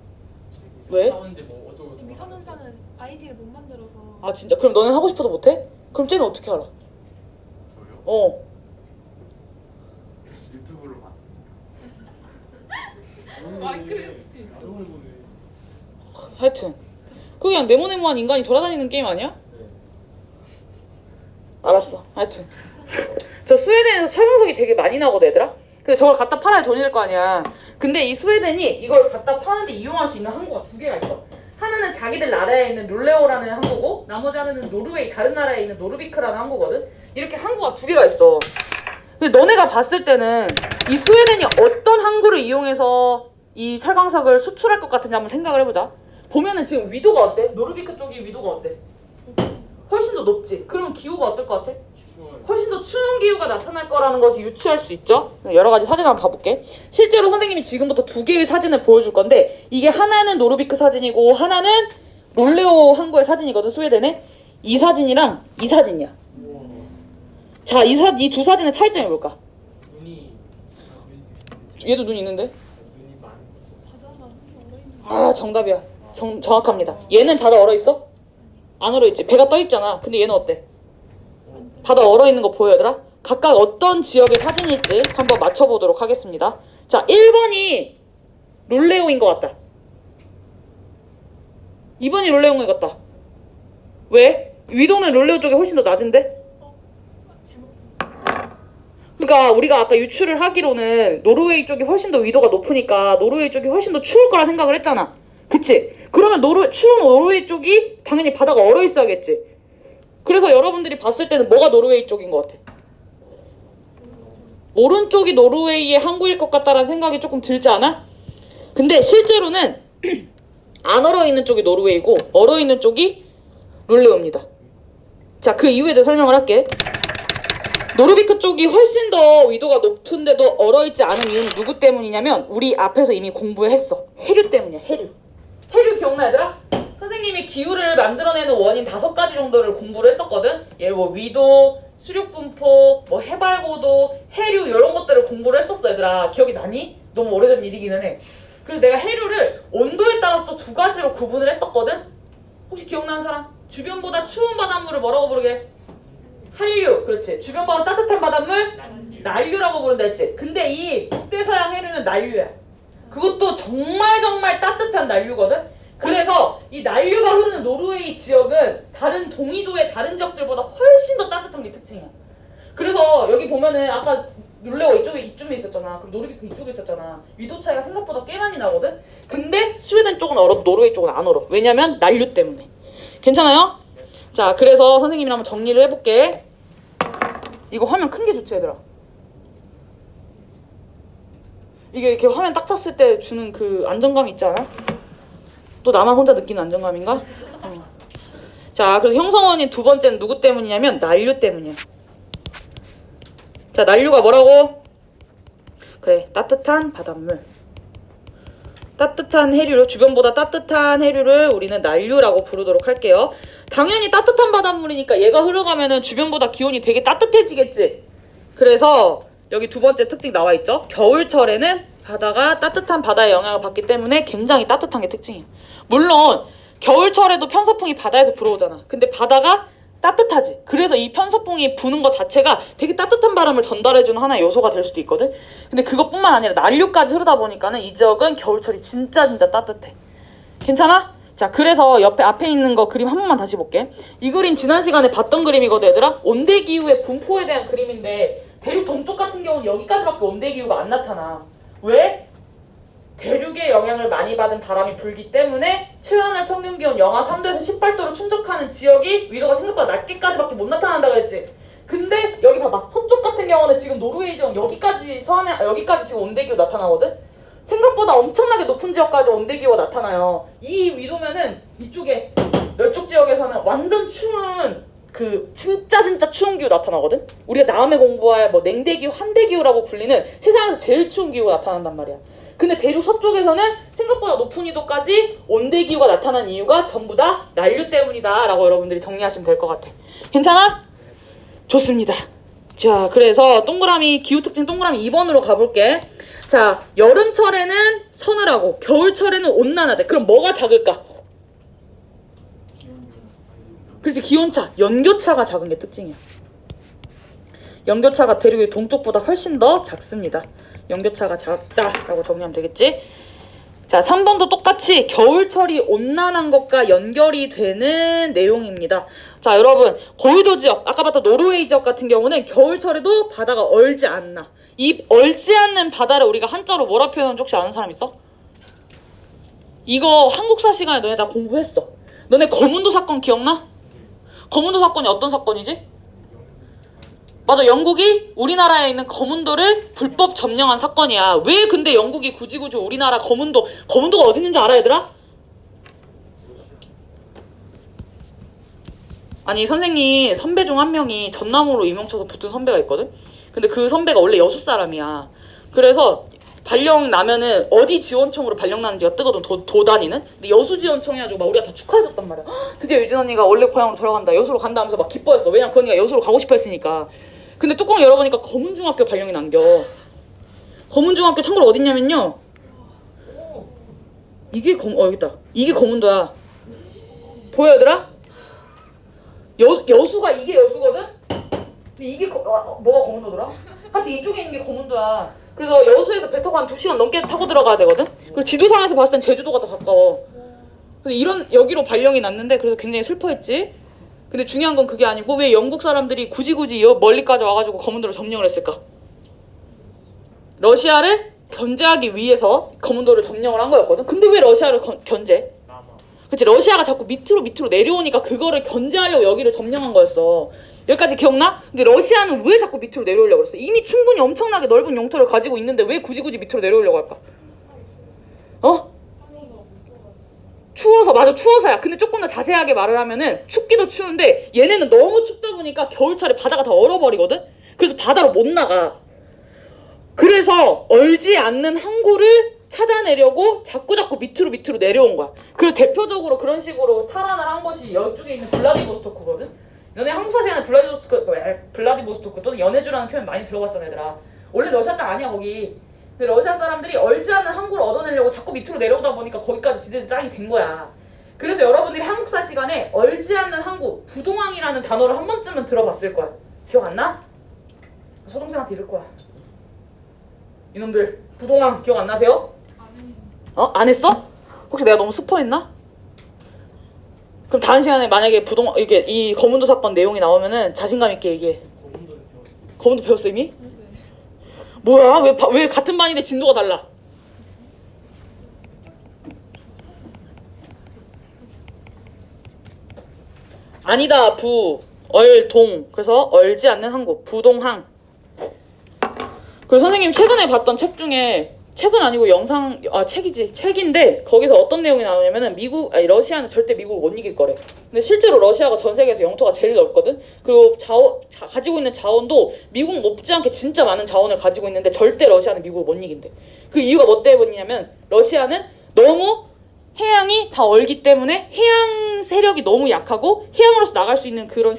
왜?
사는지 뭐 어쩌고 저쩌고
미성년자는 아이디를 못 만들어서.
아 진짜? 그럼 너는 하고 싶어도 못해? 그럼 쟤는 어떻게 알아?
저요? 유튜브로 봤습니다.
마인크래프트.
하여튼 그게 그냥 네모네모한 인간이 돌아다니는 게임 아니야? 알았어. 하여튼 저 스웨덴에서 철광석이 되게 많이 나거든 얘들아. 근데 저걸 갖다 팔아야 돈이 될 거 아니야. 근데 이 스웨덴이 이걸 갖다 파는데 이용할 수 있는 항구가 두 개가 있어. 하나는 자기들 나라에 있는 룰레오라는 항구고 나머지 하나는 노르웨이 다른 나라에 있는 노르비크라는 항구거든. 이렇게 항구가 두 개가 있어. 근데 너네가 봤을 때는 이 스웨덴이 어떤 항구를 이용해서 이 철광석을 수출할 것 같은지 한번 생각을 해보자. 보면은 지금 위도가 어때? 노르비크 쪽이 위도가 어때? 훨씬 더 높지? 그러면 기후가 어떨 것 같아? 훨씬 더 추운 기후가 나타날 거라는 것을 유추할 수 있죠? 여러 가지 사진 한번 봐볼게. 실제로 선생님이 지금부터 두 개의 사진을 보여줄 건데 이게 하나는 노르비크 사진이고 하나는 롤레오 항구의 사진이거든, 스웨덴에. 이 사진이랑 이 사진이야. 자, 이 두 사진의 차이점이 뭘까? 얘도 눈 있는데?
바다가 얼어있는.
아, 정답이야. 정확합니다. 얘는 바다 얼어있어? 안 얼어있지. 배가 떠있잖아. 근데 얘는 어때? 바다 얼어있는 거 보여 얘들아? 각각 어떤 지역의 사진일지 한번 맞춰보도록 하겠습니다. 자, 1번이 롤레오인 것 같다. 2번이 롤레오인 것 같다. 왜? 위도는 롤레오 쪽이 훨씬 더 낮은데? 그러니까 우리가 아까 유추를 하기로는 노르웨이 쪽이 훨씬 더 위도가 높으니까 노르웨이 쪽이 훨씬 더 추울 거라 생각을 했잖아. 그치? 그러면 추운 노르웨이 쪽이 당연히 바다가 얼어 있어야겠지. 그래서 여러분들이 봤을 때는 뭐가 노르웨이 쪽인 것 같아? 오른쪽이 노르웨이의 항구일 것 같다라는 생각이 조금 들지 않아? 근데 실제로는 안 얼어 있는 쪽이 노르웨이고 얼어 있는 쪽이 롤레오입니다. 자, 그 이유에 대해 설명을 할게. 노르비크 쪽이 훨씬 더 위도가 높은데도 얼어있지 않은 이유는 누구 때문이냐면 우리 앞에서 이미 공부했어. 해류 때문이야. 해류 기억나 얘들아? 선생님이 기후를 만들어내는 원인 5가지 정도를 공부를 했었거든. 뭐 위도, 수륙분포, 뭐 해발고도, 해류 이런 것들을 공부를 했었어 얘들아. 기억이 나니? 너무 오래전 일이기는 해. 그래서 내가 해류를 온도에 따라서 또 2가지로 구분을 했었거든. 혹시 기억나는 사람? 주변보다 추운 바닷물을 뭐라고 부르게? 한류. 그렇지. 주변보다 따뜻한 바닷물? 난류라고 부른다 했지. 근데 이 북대서양 해류는 난류야. 그것도 정말 따뜻한 난류거든. 그래서 이 난류가 흐르는 노르웨이 지역은 다른 동緯도의 다른 지역들보다 훨씬 더 따뜻한 게 특징이야. 그래서 여기 보면은 아까 롤레오 이쪽에 있었잖아. 그럼 노르비크 이쪽에 있었잖아. 위도 차이가 생각보다 꽤 많이 나거든. 근데 스웨덴 쪽은 얼어도 노르웨이 쪽은 안 얼어. 왜냐면 난류 때문에. 괜찮아요? 자, 그래서 선생님이 한번 정리를 해볼게. 이거 화면 큰 게 좋지 얘들아. 이게 이렇게 화면 딱 찼을 때 주는 그 안정감 있지 않아? 또 나만 혼자 느끼는 안정감인가? 자, 그래서 형성원인 두 번째는 누구 때문이냐면 난류 때문이야. 자, 난류가 뭐라고? 그래, 따뜻한 바닷물. 따뜻한 해류, 주변보다 따뜻한 해류를 우리는 난류라고 부르도록 할게요. 당연히 따뜻한 바닷물이니까 얘가 흘러가면은 주변보다 기온이 되게 따뜻해지겠지. 그래서 여기 두 번째 특징 나와 있죠. 겨울철에는 바다가 따뜻한 바다의 영향을 받기 때문에 굉장히 따뜻한 게 특징이에요. 물론 겨울철에도 편서풍이 바다에서 불어오잖아. 근데 바다가 따뜻하지. 그래서 이 편서풍이 부는 것 자체가 되게 따뜻한 바람을 전달해주는 하나의 요소가 될 수도 있거든. 근데 그것뿐만 아니라 난류까지 흐르다 보니까는 이 지역은 겨울철이 진짜 따뜻해. 괜찮아? 자, 그래서 앞에 있는 거 그림 한 번만 다시 볼게. 이 그림 지난 시간에 봤던 그림이거든, 얘들아. 온대기후의 분포에 대한 그림인데 대륙 동쪽 같은 경우는 여기까지밖에 온대기후가 안 나타나. 왜? 대륙의 영향을 많이 받은 바람이 불기 때문에 최하늘 평균 기온 영하 3도에서 18도를 충족하는 지역이 위도가 생각보다 낮게까지밖에 못 나타난다 그랬지. 근데 여기 봐봐. 서쪽 같은 경우는 지금 노르웨이 지역 여기까지 여기까지 지금 온대기후 나타나거든. 생각보다 엄청나게 높은 지역까지 온대기후가 나타나요. 이 위도면은 이쪽에 이쪽 지역에서는 완전 추운 그 진짜 추운 기후 나타나거든. 우리가 다음에 공부할 뭐 냉대기후, 한대기후라고 불리는 세상에서 제일 추운 기후가 나타난단 말이야. 근데 대륙 서쪽에서는 생각보다 높은 위도까지 온대기후가 나타난 이유가 전부 다 난류 때문이다 라고 여러분들이 정리하시면 될 것 같아. 괜찮아? 좋습니다. 자, 그래서 동그라미 기후특징 동그라미 2번으로 가볼게. 자, 여름철에는 서늘하고 겨울철에는 온난하대. 그럼 뭐가 작을까? 그렇지, 기온차. 연교차가 작은 게 특징이야. 연교차가 대륙의 동쪽보다 훨씬 더 작습니다. 연교차가 작다라고 정리하면 되겠지? 자, 3번도 똑같이 겨울철이 온난한 것과 연결이 되는 내용입니다. 자, 여러분, 고위도 지역, 아까 봤던 노르웨이 지역 같은 경우는 겨울철에도 바다가 얼지 않나. 이 얼지 않는 바다를 우리가 한자로 뭐라 표현하는지 혹시 아는 사람 있어? 이거 한국사 시간에 너네 다 공부했어. 너네 거문도 사건 기억나? 거문도 사건이 어떤 사건이지? 맞아, 영국이 우리나라에 있는 거문도를 불법 점령한 사건이야. 왜 근데 영국이 굳이 우리나라 거문도가 어디 있는지 알아, 얘들아? 아니, 선생님 선배 중 한 명이 전남으로 임명쳐서 붙은 선배가 있거든? 근데 그 선배가 원래 여수 사람이야. 그래서 발령 나면은 어디 지원청으로 발령 나는지가 뜨거든, 도단위는. 근데 여수 지원청 해가지고 막 우리가 다 축하해줬단 말이야. 헉, 드디어 유진 언니가 원래 고향으로 돌아간다, 여수로 간다 하면서 막 기뻐했어. 왜냐면 그 언니가 여수로 가고 싶어 했으니까. 근데 뚜껑을 열어보니까 검은중학교 발령이 남겨. 검은중학교 참고로 어딨냐면요, 이게 여기 있다. 이게 거문도야. 보여, 얘들아? 여수가 이게 여수거든? 근데 이게 뭐가 거문도더라? 하여튼 이쪽에 있는 게 거문도야. 그래서 여수에서 배 타고 한 2시간 넘게 타고 들어가야 되거든? 그리고 지도상에서 봤을 땐 제주도가 더 가까워. 그래서 여기로 발령이 났는데 그래서 굉장히 슬퍼했지? 근데 중요한 건 그게 아니고 왜 영국 사람들이 굳이 멀리까지 와가지고 거문도를 점령을 했을까? 러시아를 견제하기 위해서 거문도를 점령을 한 거였거든? 근데 왜 러시아를 견제? 그치, 러시아가 자꾸 밑으로 내려오니까 그거를 견제하려고 여기를 점령한 거였어. 여기까지 기억나? 근데 러시아는 왜 자꾸 밑으로 내려오려고 그랬어? 이미 충분히 엄청나게 넓은 영토를 가지고 있는데 왜 굳이 밑으로 내려오려고 할까? 어? 추워서, 맞아, 추워서야. 근데 조금 더 자세하게 말을 하면은 춥기도 추운데 얘네는 너무 춥다 보니까 겨울철에 바다가 다 얼어버리거든? 그래서 바다로 못 나가. 그래서 얼지 않는 항구를 찾아내려고 자꾸 밑으로 내려온 거야. 그래서 대표적으로 그런 식으로 탈환을 한 것이 이쪽에 있는 블라디보스토크거든? 너네 한국사 시간에 블라디보스토크 또는 연해주라는 표현 많이 들어봤잖아, 얘들아. 원래 러시아 땅 아니야, 거기. 근데 러시아 사람들이 얼지 않는 항구를 얻어내려고 자꾸 밑으로 내려오다 보니까 거기까지 지대들 짱이 된 거야. 그래서 여러분들이 한국사 시간에 얼지 않는 항구, 부동항이라는 단어를 한 번쯤은 들어봤을 거야. 기억 안 나? 소동생한테 이럴 거야. 이놈들, 부동항 기억 안 나세요? 안 했어? 혹시 내가 너무 스포했나? 그럼 다음 시간에 만약에 이 거문도 사건 내용이 나오면은 자신감 있게 얘기해. 거문도 배웠어 이미? 뭐야? 왜 같은 반인데 진도가 달라? 아니다, 얼동. 그래서 얼지 않는 항구, 부동항. 그리고 선생님 최근에 봤던 책 중에, 책은 아니고 책인데 거기서 어떤 내용이 나오냐면은 러시아는 절대 미국을 못 이길 거래. 근데 실제로 러시아가 전 세계에서 영토가 제일 넓거든. 그리고 가지고 있는 자원도 미국 못지않게 진짜 많은 자원을 가지고 있는데 절대 러시아는 미국을 못 이긴대. 그 이유가 뭐 때문이냐면 러시아는 너무 해양이 다 얼기 때문에 해양 세력이 너무 약하고 해양으로서 나갈 수 있는 그런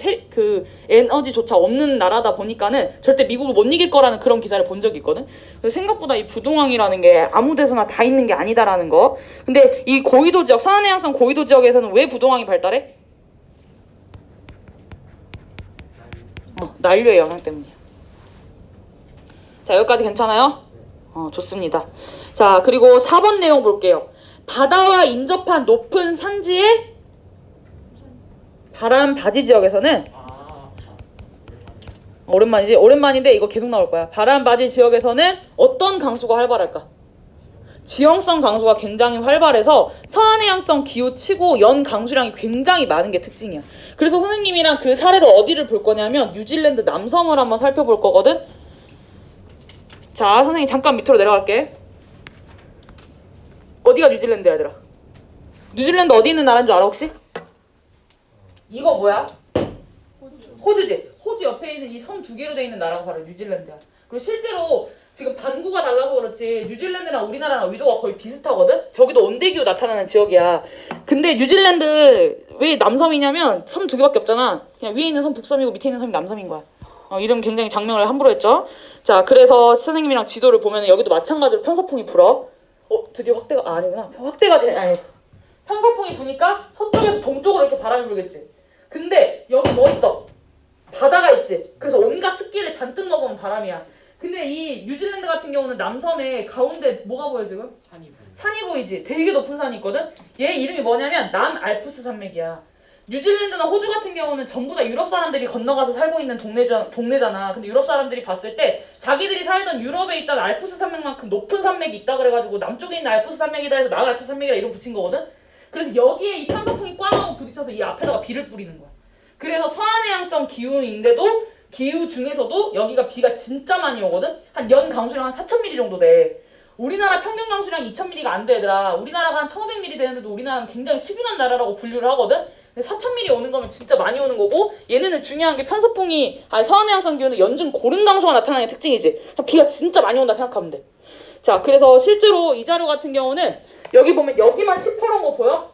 에너지조차 없는 나라다 보니까는 절대 미국을 못 이길 거라는 그런 기사를 본 적이 있거든. 그래서 생각보다 이 부동항이라는 게 아무 데서나 다 있는 게 아니다라는 거. 근데 이 고위도 지역, 서한해양성 고위도 지역에서는 왜 부동항이 발달해? 난류의 영향 때문이에요. 자, 여기까지 괜찮아요? 좋습니다. 자, 그리고 4번 내용 볼게요. 바다와 인접한 높은 산지의 바람 바지 지역에서는 오랜만이지? 오랜만인데 이거 계속 나올 거야. 바람 바지 지역에서는 어떤 강수가 활발할까? 지형성 강수가 굉장히 활발해서 서해안해양성 기후치고 연 강수량이 굉장히 많은 게 특징이야. 그래서 선생님이랑 그 사례로 어디를 볼 거냐면 뉴질랜드 남섬을 한번 살펴볼 거거든. 자, 선생님 잠깐 밑으로 내려갈게. 어디가 뉴질랜드야, 얘들아? 뉴질랜드 어디 있는 나라인 줄 알아 혹시? 이거 뭐야? 호주지. 호주 옆에 있는 이 섬 두 개로 돼 있는 나라가 바로 뉴질랜드야. 그리고 실제로 지금 반구가 달라서 그렇지 뉴질랜드랑 우리나라랑 위도가 거의 비슷하거든? 저기도 온대기후 나타나는 지역이야. 근데 뉴질랜드 왜 남섬이냐면 섬 두 개밖에 없잖아. 그냥 위에 있는 섬 북섬이고 밑에 있는 섬이 남섬인 거야. 이름 굉장히 장명을 함부로 했죠. 자, 그래서 선생님이랑 지도를 보면 여기도 마찬가지로 편서풍이 불어. 드디어 확대가 아니구나. 확대가 돼. 아니. 편서풍이 부니까 서쪽에서 동쪽으로 이렇게 바람이 불겠지. 근데 여기 뭐 있어? 바다가 있지. 그래서 온갖 습기를 잔뜩 먹은 바람이야. 근데 이 뉴질랜드 같은 경우는 남섬에 가운데 뭐가 보여 지금? 산이 보이지? 되게 높은 산이 있거든? 얘 이름이 뭐냐면 남알프스 산맥이야. 뉴질랜드나 호주 같은 경우는 전부 다 유럽 사람들이 건너가서 살고 있는 동네잖아. 근데 유럽 사람들이 봤을 때 자기들이 살던 유럽에 있던 알프스 산맥만큼 높은 산맥이 있다 그래가지고 남쪽에 있는 알프스 산맥이다 해서 남알프스 산맥이라 이름 붙인 거거든? 그래서 여기에 이 편서풍이 꽝 하고 부딪혀서 이 앞에다가 비를 뿌리는 거야. 그래서 서해안해양성 기후인데도 기후 중에서도 여기가 비가 진짜 많이 오거든? 한 연 강수량 한 4,000mm 정도 돼. 우리나라 평균 강수량 2,000mm가 안 돼, 얘들아. 우리나라가 한 1,500mm 되는데도 우리나라는 굉장히 수빈한 나라라고 분류를 하거든? 근데 4,000mm 오는 거면 진짜 많이 오는 거고, 얘네는 중요한 게 편서풍이, 서해안해양성 기후는 연중 고른 강수가 나타나는 게 특징이지. 비가 진짜 많이 온다 생각하면 돼. 자, 그래서 실제로 이 자료 같은 경우는 여기 보면 여기만 시퍼런 거 보여?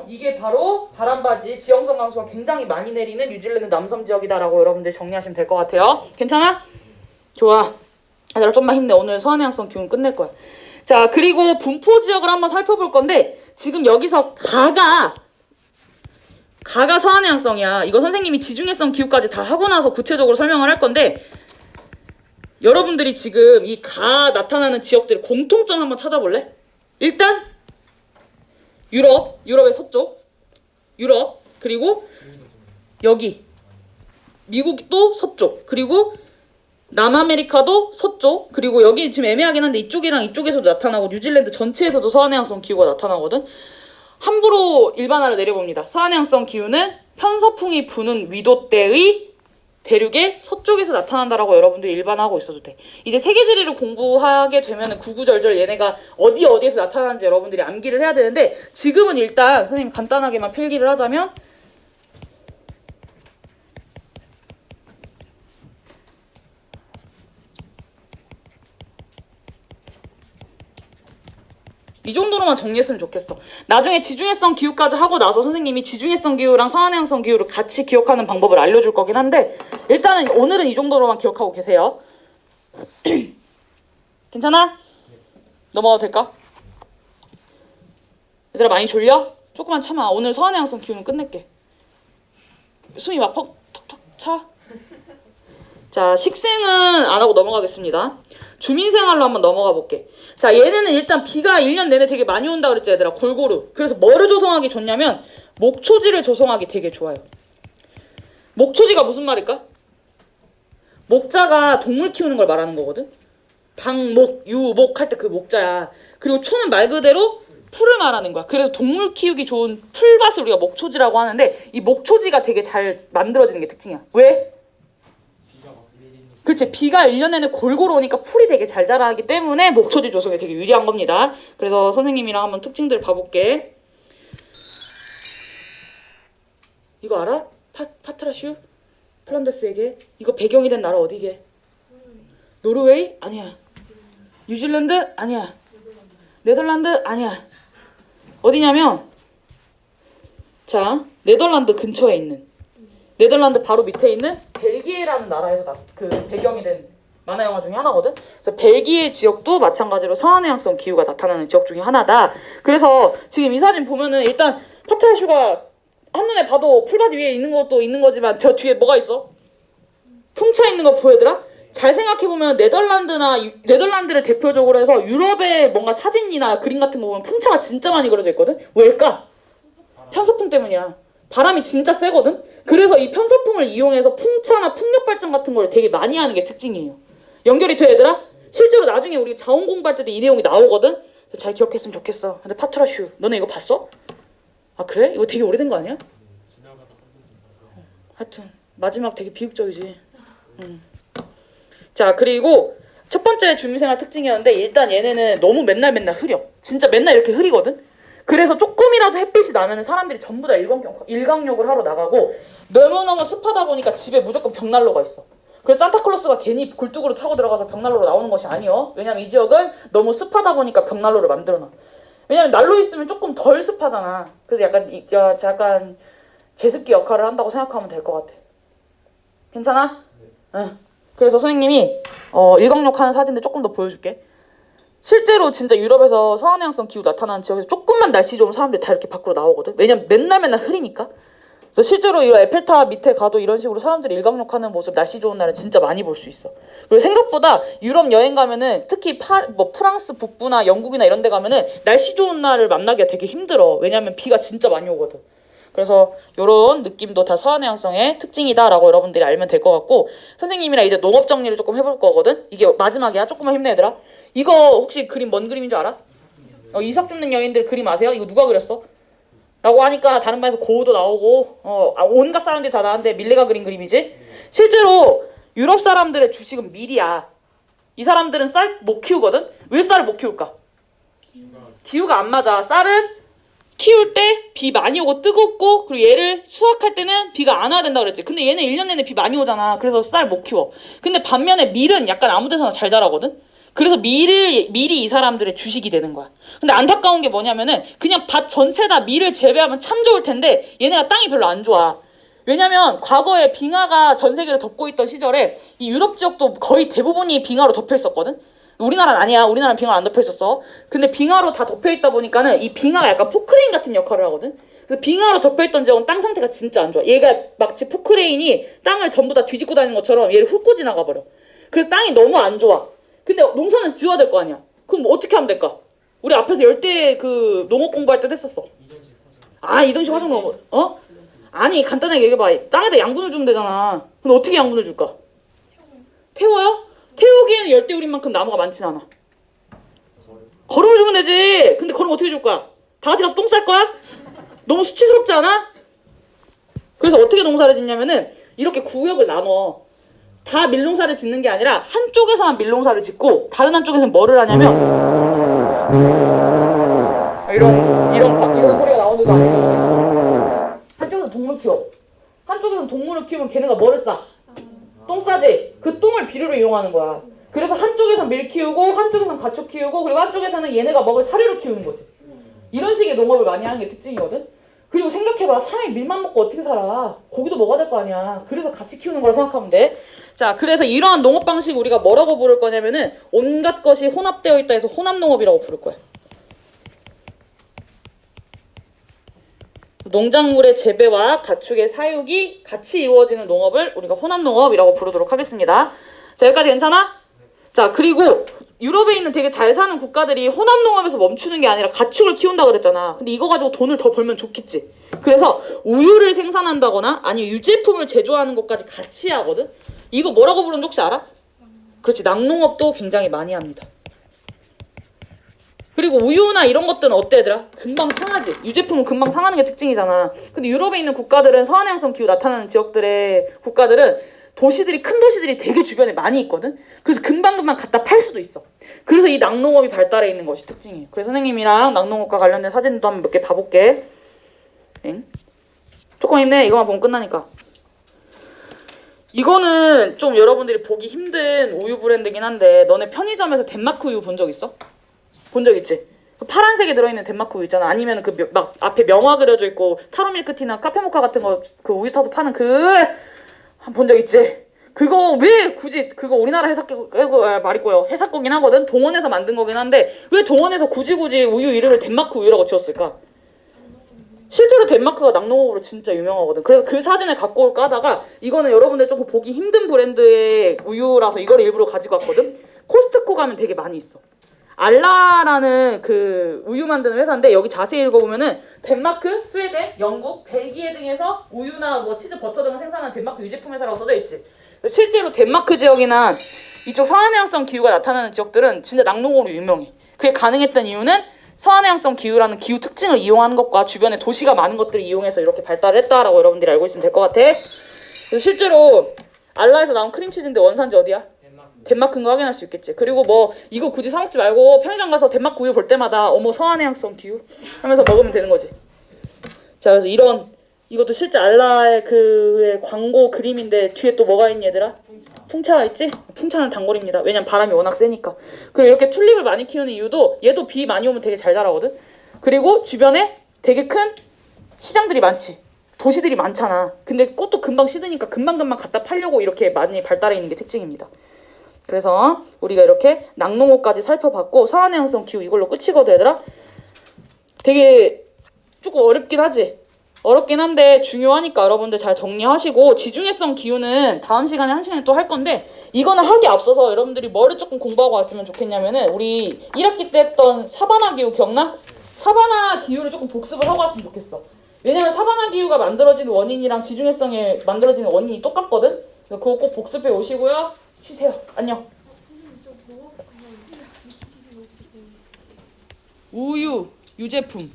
이게 바로 바람바지 지형성 강수가 굉장히 많이 내리는 뉴질랜드 남섬 지역이다라고 여러분들 정리하시면 될 것 같아요. 괜찮아? 좋아. 얘들아 좀만 힘내. 오늘 서해안해양성 기후는 끝낼 거야. 자, 그리고 분포 지역을 한번 살펴볼 건데 지금 여기서 가가 서해안해양성이야. 이거 선생님이 지중해성 기후까지 다 하고 나서 구체적으로 설명을 할 건데 여러분들이 지금 이 가 나타나는 지역들의 공통점 한번 찾아볼래? 일단 유럽의 서쪽, 유럽, 그리고 여기 미국도 서쪽, 그리고 남아메리카도 서쪽, 그리고 여기 지금 애매하긴 한데 이쪽이랑 이쪽에서도 나타나고 뉴질랜드 전체에서도 서해안해양성 기후가 나타나거든. 함부로 일반화를 내려봅니다. 서해안해양성 기후는 편서풍이 부는 위도대의 대륙의 서쪽에서 나타난다라고 여러분들이 일반화하고 있어도 돼. 이제 세계지리를 공부하게 되면 구구절절 얘네가 어디에서 나타나는지 여러분들이 암기를 해야 되는데 지금은 일단 선생님 간단하게만 필기를 하자면 이 정도로만 정리했으면 좋겠어. 나중에 지중해성 기후까지 하고 나서 선생님이 지중해성 기후랑 서해안해양성 기후를 같이 기억하는 방법을 알려줄 거긴 한데 일단은 오늘은 이 정도로만 기억하고 계세요. 괜찮아? 넘어가도 될까? 얘들아 많이 졸려? 조금만 참아. 오늘 서해안해양성 기후는 끝낼게. 숨이 막 턱턱 차? 자, 식생은 안 하고 넘어가겠습니다. 주민생활로 한번 넘어가 볼게. 자, 얘네는 일단 비가 1년 내내 되게 많이 온다 그랬지, 얘들아. 골고루. 그래서 뭐를 조성하기 좋냐면 목초지를 조성하기 되게 좋아요. 목초지가 무슨 말일까? 목자가 동물 키우는 걸 말하는 거거든. 방목, 유목 할 때 그 목자야. 그리고 초는 말 그대로 풀을 말하는 거야. 그래서 동물 키우기 좋은 풀밭을 우리가 목초지라고 하는데 이 목초지가 되게 잘 만들어지는 게 특징이야. 왜? 그치, 비가 1년 내내 골고루 오니까 풀이 되게 잘 자라기 때문에 목초지 조성에 되게 유리한 겁니다. 그래서 선생님이랑 한번 특징들 봐볼게. 이거 알아? 파트라슈? 플란더스에게? 이거 배경이 된 나라 어디게? 노르웨이? 아니야. 뉴질랜드? 아니야. 네덜란드? 아니야. 어디냐면 자, 네덜란드 근처에 있는 네덜란드 바로 밑에 있는 벨기에라는 나라에서 그 배경이 된 만화 영화 중에 하나거든. 그래서 벨기에 지역도 마찬가지로 서해안해양성 기후가 나타나는 지역 중에 하나다. 그래서 지금 이 사진 보면은 일단 파트라슈가 한눈에 봐도 풀밭 위에 있는 것도 있는 거지만 저 뒤에 뭐가 있어? 풍차 있는 거 보여드라? 잘 생각해보면 네덜란드를 대표적으로 해서 유럽의 뭔가 사진이나 그림 같은 거 보면 풍차가 진짜 많이 그려져 있거든? 왜일까? 편서풍 때문이야. 바람이 진짜 세거든? 그래서 이 편서풍을 이용해서 풍차나 풍력 발전 같은 걸 되게 많이 하는 게 특징이에요. 연결이 돼, 얘들아? 실제로 나중에 우리 자원 공부할 때도 이 내용이 나오거든? 잘 기억했으면 좋겠어. 근데 파트라슈, 너네 이거 봤어? 아, 그래? 이거 되게 오래된 거 아니야? 하여튼 마지막 되게 비극적이지. 자, 그리고 첫 번째 준비생활 특징이었는데 일단 얘네는 너무 맨날 흐려. 진짜 맨날 이렇게 흐리거든? 그래서 조금이라도 햇빛이 나면 사람들이 전부 다 일광욕을 하러 나가고 너무너무 습하다 보니까 집에 무조건 벽난로가 있어. 그래서 산타클로스가 괜히 굴뚝으로 타고 들어가서 벽난로로 나오는 것이 아니요. 왜냐면 이 지역은 너무 습하다 보니까 벽난로를 만들어놔. 왜냐면 난로 있으면 조금 덜 습하잖아. 그래서 약간 제습기 역할을 한다고 생각하면 될 것 같아. 괜찮아? 응. 그래서 선생님이 일광욕 하는 사진들 조금 더 보여줄게. 실제로 진짜 유럽에서 서한해양성 기후 나타나는 지역에서 조금만 날씨 좋으면 사람들이 다 이렇게 밖으로 나오거든. 왜냐면 맨날 흐리니까. 그래서 실제로 이런 에펠탑 밑에 가도 이런 식으로 사람들이 일광욕 하는 모습 날씨 좋은 날은 진짜 많이 볼 수 있어. 그리고 생각보다 유럽 여행 가면은 특히 프랑스 북부나 영국이나 이런 데 가면은 날씨 좋은 날을 만나기가 되게 힘들어. 왜냐면 비가 진짜 많이 오거든. 그래서 이런 느낌도 다 서한해양성의 특징이다라고 여러분들이 알면 될 것 같고, 선생님이랑 이제 농업 정리를 조금 해볼 거거든. 이게 마지막이야. 조금만 힘내, 얘들아. 이거 혹시 그림 뭔 그림인 줄 알아? 이삭 줍는 여인들 그림 아세요? 이거 누가 그렸어? 라고 하니까 다른 반에서 고우도 나오고 온갖 사람들이 다 나왔는데 밀레가 그린 그림이지? 실제로 유럽 사람들의 주식은 밀이야. 이 사람들은 쌀 못 키우거든? 왜 쌀을 못 키울까? 기후가 안 맞아. 쌀은 키울 때 비 많이 오고 뜨겁고, 그리고 얘를 수확할 때는 비가 안 와야 된다 그랬지. 근데 얘는 1년 내내 비 많이 오잖아. 그래서 쌀 못 키워. 근데 반면에 밀은 약간 아무 데서나 잘 자라거든? 그래서 밀이 이 사람들의 주식이 되는 거야. 근데 안타까운 게 뭐냐면은 그냥 밭 전체 다 밀을 재배하면 참 좋을 텐데 얘네가 땅이 별로 안 좋아. 왜냐면 과거에 빙하가 전 세계를 덮고 있던 시절에 이 유럽 지역도 거의 대부분이 빙하로 덮여 있었거든? 우리나라는 아니야. 우리나라는 빙하 안 덮여 있었어. 근데 빙하로 다 덮여 있다 보니까는 이 빙하가 약간 포크레인 같은 역할을 하거든? 그래서 빙하로 덮여 있던 지역은 땅 상태가 진짜 안 좋아. 얘가 마치 포크레인이 땅을 전부 다 뒤집고 다니는 것처럼 얘를 훑고 지나가 버려. 그래서 땅이 너무 안 좋아. 근데 농사는 지어야 될 거 아니야. 그럼 뭐 어떻게 하면 될까? 우리 앞에서 열대 그 농업 공부할 때도 했었어. 이동식 화종 농업. 아니 간단하게 얘기해봐. 땅에다 양분을 주면 되잖아. 근데 어떻게 양분을 줄까? 태워요? 태우기에는 열대우림만큼 나무가 많진 않아. 거름을 주면 되지. 근데 거름 어떻게 줄 거야? 다 같이 가서 똥 쌀 거야? 너무 수치스럽지 않아? 그래서 어떻게 농사를 짓냐면은 이렇게 구역을 나눠. 다 밀농사를 짓는 게 아니라 한쪽에서만 밀농사를 짓고 다른 한쪽에서는 뭐를 하냐면 이런 소리가 나오는 거 아니에요. 한쪽에서 동물 키워. 한쪽에서는 동물을 키우면 걔네가 뭐를 싸? 똥 싸지? 그 똥을 비료로 이용하는 거야. 그래서 한쪽에선 밀 키우고 한쪽에선 가축 키우고 그리고 한쪽에서는 얘네가 먹을 사료를 키우는 거지. 이런 식의 농업을 많이 하는 게 특징이거든. 그리고 생각해봐. 사람이 밀만 먹고 어떻게 살아? 고기도 먹어야 될 거 아니야. 그래서 같이 키우는 거라 생각하면 돼. 자, 그래서 이러한 농업 방식 우리가 뭐라고 부를 거냐면은 온갖 것이 혼합되어 있다 해서 혼합농업이라고 부를 거야. 농작물의 재배와 가축의 사육이 같이 이루어지는 농업을 우리가 혼합농업이라고 부르도록 하겠습니다. 자, 여기까지 괜찮아? 자, 그리고 유럽에 있는 되게 잘 사는 국가들이 혼합농업에서 멈추는 게 아니라 가축을 키운다 그랬잖아. 근데 이거 가지고 돈을 더 벌면 좋겠지. 그래서 우유를 생산한다거나 아니면 유제품을 제조하는 것까지 같이 하거든. 이거 뭐라고 부르는지 혹시 알아? 그렇지, 낙농업도 굉장히 많이 합니다. 그리고 우유나 이런 것들은 어때 얘들아? 금방 상하지. 유제품은 금방 상하는 게 특징이잖아. 근데 유럽에 있는 국가들은 서한해양성 기후 나타나는 지역들의 국가들은 큰 도시들이 되게 주변에 많이 있거든. 그래서 금방금방 갖다 팔 수도 있어. 그래서 이 낙농업이 발달해 있는 것이 특징이에요. 그래서 선생님이랑 낙농업과 관련된 사진도 한번 몇 개 봐볼게. 조금 힘내. 이거만 보면 끝나니까. 이거는 좀 여러분들이 보기 힘든 우유 브랜드긴 한데 너네 편의점에서 덴마크 우유 본 적 있어? 본 적 있지? 그 파란색에 들어있는 덴마크 우유 있잖아. 아니면 그 막 앞에 명화 그려져 있고 타로밀크티나 카페모카 같은 거 그 우유 타서 파는 본 적 있지? 그거 왜 굳이 그거 우리나라 말이고요. 회사거긴 하거든. 동원에서 만든 거긴 한데 왜 동원에서 굳이 우유 이름을 덴마크 우유라고 지었을까? 실제로 덴마크가 낙농업으로 진짜 유명하거든. 그래서 그 사진을 갖고 올까 하다가 이거는 여러분들 조금 보기 힘든 브랜드의 우유라서 이걸 일부러 가지고 왔거든. 코스트코 가면 되게 많이 있어. 알라라는 그 우유 만드는 회사인데 여기 자세히 읽어보면은 덴마크, 스웨덴, 영국, 벨기에 등에서 우유나 뭐 치즈, 버터 등을 생산하는 덴마크 유제품 회사라고 써져 있지. 실제로 덴마크 지역이나 이쪽 서한해양성 기후가 나타나는 지역들은 진짜 낙농업으로 유명해. 그게 가능했던 이유는 서한해양성 기후라는 기후 특징을 이용하는 것과 주변에 도시가 많은 것들을 이용해서 이렇게 발달을 했다라고 여러분들이 알고 있으면 될 것 같아. 그래서 실제로 알라에서 나온 크림치즈인데 원산지 어디야? 덴마크인 거 확인할 수 있겠지. 그리고 뭐 이거 굳이 사 먹지 말고 편의점 가서 덴마크 우유 볼 때마다 어머 서한해양성 기후 하면서 먹으면 되는 거지. 자, 그래서 이것도 실제 알라의 그의 광고 그림인데 뒤에 또 뭐가 있니 얘들아? 풍차가 있지? 풍차는 단골입니다. 왜냐면 바람이 워낙 세니까. 그리고 이렇게 튤립을 많이 키우는 이유도 얘도 비 많이 오면 되게 잘 자라거든. 그리고 주변에 되게 큰 시장들이 많지. 도시들이 많잖아. 근데 꽃도 금방 시드니까 금방금방 갖다 팔려고 이렇게 많이 발달해 있는 게 특징입니다. 그래서 우리가 이렇게 낙농업까지 살펴봤고 서한해양성 기후 이걸로 끝이거든 얘들아. 되게 조금 어렵긴 하지. 어렵긴 한데 중요하니까 여러분들 잘 정리하시고 지중해성 기후는 다음 시간에 한 시간에 또 할 건데 이거는 하기 앞서서 여러분들이 뭐를 조금 공부하고 왔으면 좋겠냐면은 우리 1학기 때 했던 사바나 기후 기억나? 사바나 기후를 조금 복습을 하고 왔으면 좋겠어. 왜냐면 사바나 기후가 만들어지는 원인이랑 지중해성에 만들어지는 원인이 똑같거든? 그래서 그거 꼭 복습해 오시고요. 쉬세요. 안녕. 우유, 유제품.